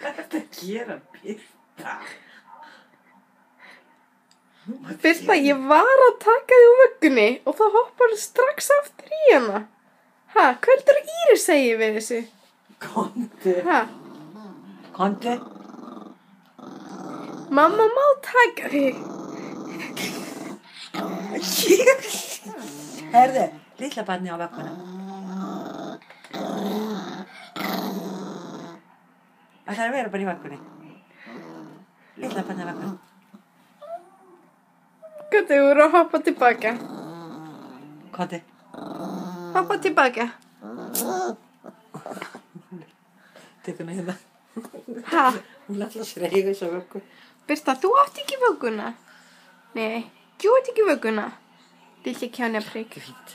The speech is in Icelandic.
Hvað ertu að gera, Birta? Birta, ég var að taka þig úr vöggunni og þá hoppar strax aftur í hana. Ha, hvað heldur Íris segir við þessu? Komdu. Ha, Komdu. mamma má taka þig. Herðu, litla barni á vögguna. Það þarf að vera bara í vöggunni. Litla barni á vögguna. Hvað þú eru að hoppa tilbaka? Komdu. Hoppa tilbaka. Tekur hana hérna. Ha, Hún er alltaf sreið þess að vöggu. Birta, þú átt ekki vögguna. Nei, þú átt ekki vögguna. Lilli kjánaprygg. Fínt.